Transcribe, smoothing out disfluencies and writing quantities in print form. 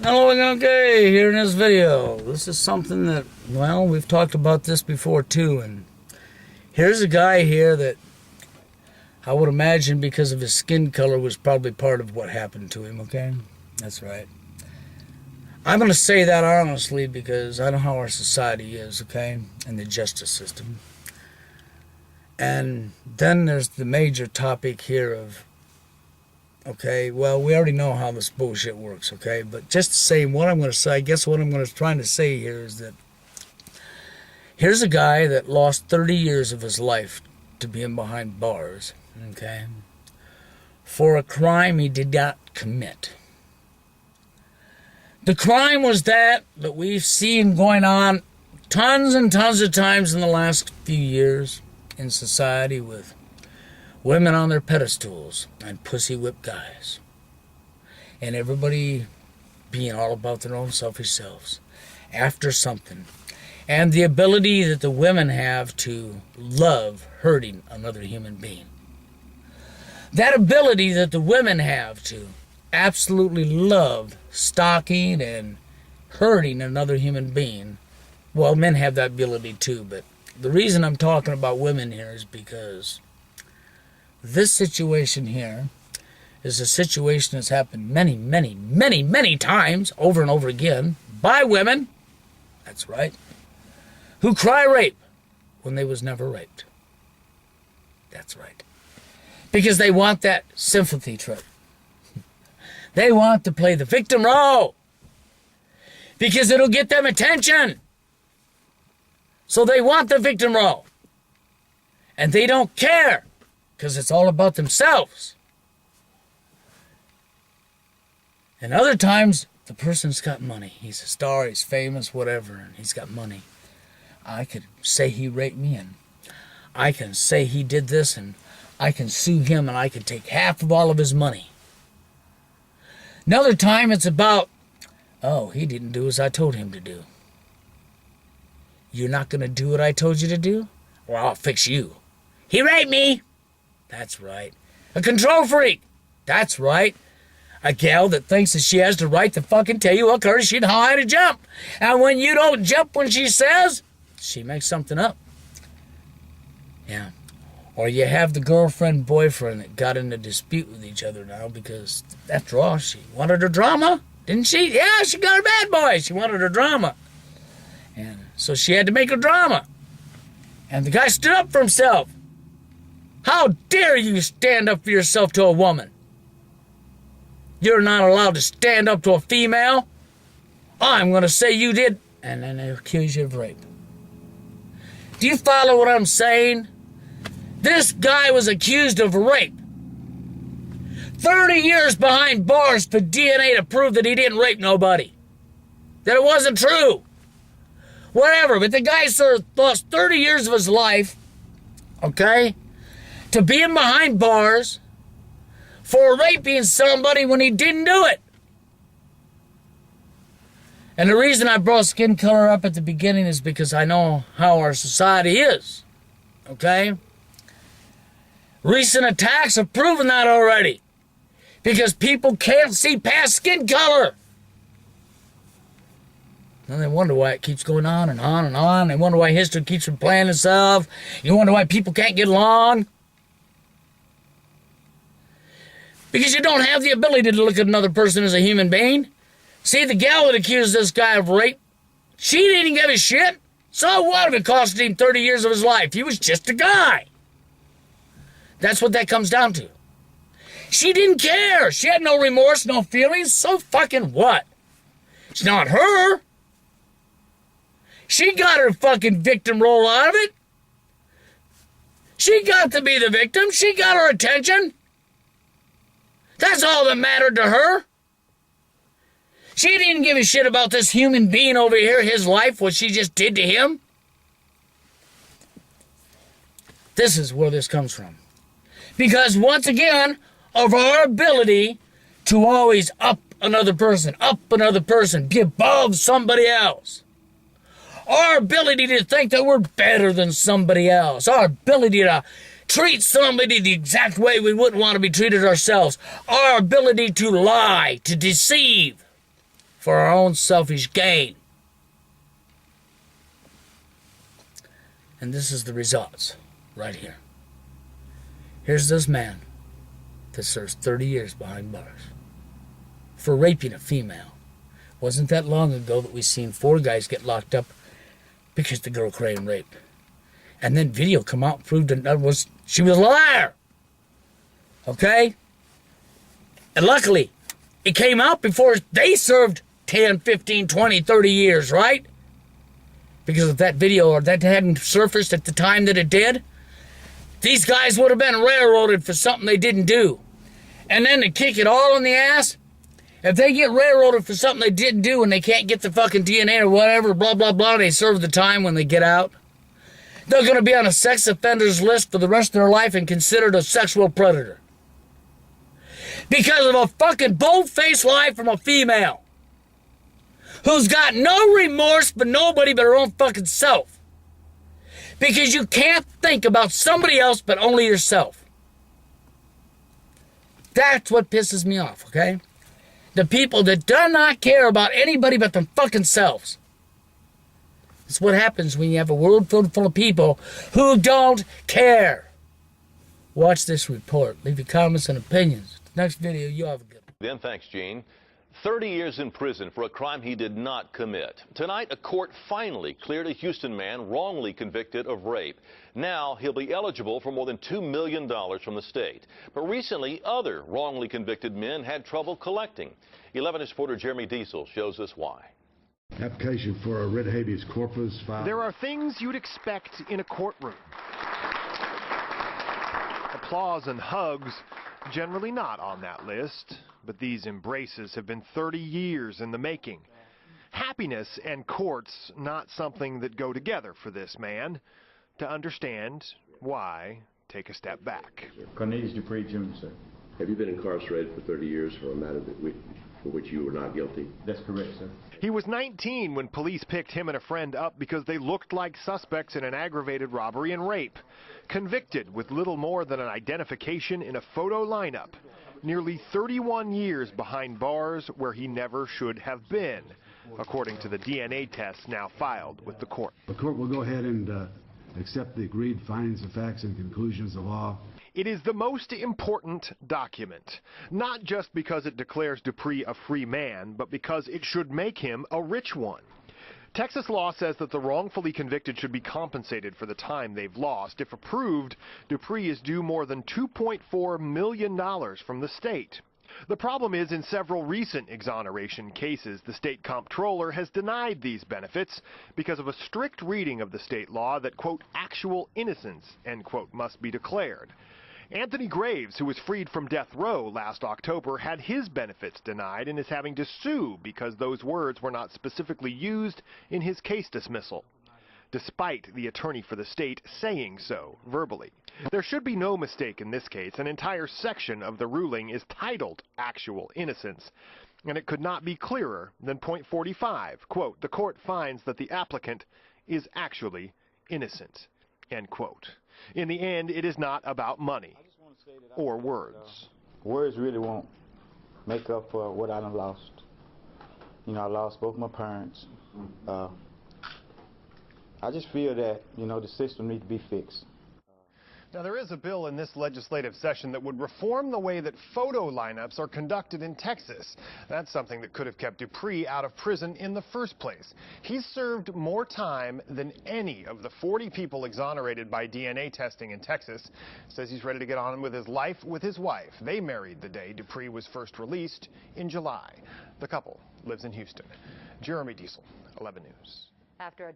Hello again, okay, here in this video. This is something that, well, we've talked about this before too, and here's a guy here that I would imagine because of his skin color was probably part of what happened to him, okay? That's right. I'm going to say that honestly because I know how our society is, okay, and the justice system. And then there's the major topic here of, okay, well, we already know how this bullshit works, okay? But just to say what I'm going to say, I guess what I'm trying to say here is that here's a guy that lost 30 years of his life to being behind bars, okay, for a crime he did not commit. The crime was that we've seen going on tons and tons of times in the last few years in society with women on their pedestals and pussy whipped guys. And everybody being all about their own selfish selves after something. And the ability that the women have to love hurting another human being. That ability that the women have to absolutely love stalking and hurting another human being. Well, men have that ability too, but the reason I'm talking about women here is because this situation here is a situation that's happened many, many, many, many times over and over again by women, that's right, who cry rape when they was never raped. That's right. Because they want that sympathy trip. They want to play the victim role. Because it'll get them attention. So they want the victim role. And they don't care. Because it's all about themselves. And other times, the person's got money. He's a star, he's famous, whatever, and he's got money. I could say he raped me, and I can say he did this, and I can sue him, and I can take half of all of his money. Another time, it's about, oh, he didn't do as I told him to do. You're not going to do what I told you to do? Well, I'll fix you. He raped me. That's right. A control freak. That's right. A gal that thinks that she has the right to fucking tell you what courtesy and how high to jump. And when you don't jump when she says, she makes something up. Yeah. Or you have the girlfriend, boyfriend that got in a dispute with each other now because, after all, she wanted her drama, didn't she? Yeah, she got her bad boy. She wanted her drama. And so she had to make her drama. And the guy stood up for himself. How dare you stand up for yourself to a woman? You're not allowed to stand up to a female. I'm going to say you did. And then they accuse you of rape. Do you follow what I'm saying? This guy was accused of rape. 30 years behind bars for DNA to prove that he didn't rape nobody. That it wasn't true. Whatever, but the guy lost 30 years of his life, okay, to being behind bars for raping somebody when he didn't do it. And the reason I brought skin color up at the beginning is because I know how our society is, okay? Recent attacks have proven that already. Because people can't see past skin color. And they wonder why it keeps going on and on and on. They wonder why history keeps replaying itself. You wonder why people can't get along. Because you don't have the ability to look at another person as a human being. See, the gal that accused this guy of rape, she didn't give a shit. So what if it cost him 30 years of his life? He was just a guy. That's what that comes down to. She didn't care. She had no remorse, no feelings. So fucking what? It's not her. She got her fucking victim role out of it. She got to be the victim. She got her attention. That's all that mattered to her. She didn't give a shit about this human being over here, his life, what she just did to him. This is where this comes from. Because once again, of our ability to always up another person, be above somebody else. Our ability to think that we're better than somebody else. Our ability to treat somebody the exact way we wouldn't want to be treated ourselves. Our ability to lie, to deceive. for our own selfish gain. And this is the results right here. Here's this man that serves 30 years behind bars for raping a female. Wasn't that long ago that we seen 4 guys get locked up because the girl claimed rape. And then video come out and proved that she was a liar. Okay? And luckily, it came out before they served 10, 15, 20, 30 years, right? Because if that video or that hadn't surfaced at the time that it did, these guys would have been railroaded for something they didn't do. And then to kick it all in the ass, if they get railroaded for something they didn't do and they can't get the fucking DNA or whatever, blah, blah, blah, they serve the time when they get out, they're going to be on a sex offenders list for the rest of their life and considered a sexual predator. Because of a fucking bold-faced lie from a female who's got no remorse for nobody but her own fucking self. Because you can't think about somebody else but only yourself. That's what pisses me off, okay? The people that do not care about anybody but their fucking selves. It's what happens when you have a world full of people who don't care. Watch this report. Leave your comments and opinions. Next video, you have a good one. Then, thanks, Gene. 30 years in prison for a crime he did not commit. Tonight, a court finally cleared a Houston man wrongly convicted of rape. Now, he'll be eligible for more than $2 million from the state. But recently, other wrongly convicted men had trouble collecting. 11 News reporter Jeremy Diesel shows us why. Application for a writ habeas corpus filed. There are things you'd expect in a courtroom. Applause and hugs, generally not on that list. But these embraces have been 30 years in the making. Happiness and courts, not something that go together for this man. To understand why, take a step back. Cornelius Dupree, Jr., sir. Have you been incarcerated for 30 years for a matter for which you were not guilty? That's correct, sir. He was 19 when police picked him and a friend up because they looked like suspects in an aggravated robbery and rape. Convicted with little more than an identification in a photo lineup. Nearly 31 years behind bars where he never should have been, according to the DNA tests now filed with the court. The court will go ahead and accept the agreed findings of facts and conclusions of law. It is the most important document, not just because it declares Dupree a free man, but because it should make him a rich one. Texas law says that the wrongfully convicted should be compensated for the time they've lost. If approved, Dupree is due more than $2.4 million from the state. The problem is, in several recent exoneration cases, the state comptroller has denied these benefits because of a strict reading of the state law that, quote, actual innocence, end quote, must be declared. Anthony Graves, who was freed from death row last October, had his benefits denied and is having to sue because those words were not specifically used in his case dismissal, despite the attorney for the state saying so verbally. There should be no mistake in this case. An entire section of the ruling is titled Actual Innocence, and it could not be clearer than point 45. Quote, the court finds that the applicant is actually innocent, end quote. In the end, it is not about money or words. Words really won't make up for what I done lost. You know, I lost both my parents. I just feel that, you know, the system needs to be fixed. Now, there is a bill in this legislative session that would reform the way that photo lineups are conducted in Texas. That's something that could have kept Dupree out of prison in the first place. He's served more time than any of the 40 people exonerated by DNA testing in Texas. Says he's ready to get on with his life with his wife. They married the day Dupree was first released in July. The couple lives in Houston. Jeremy Diesel, 11 News. After a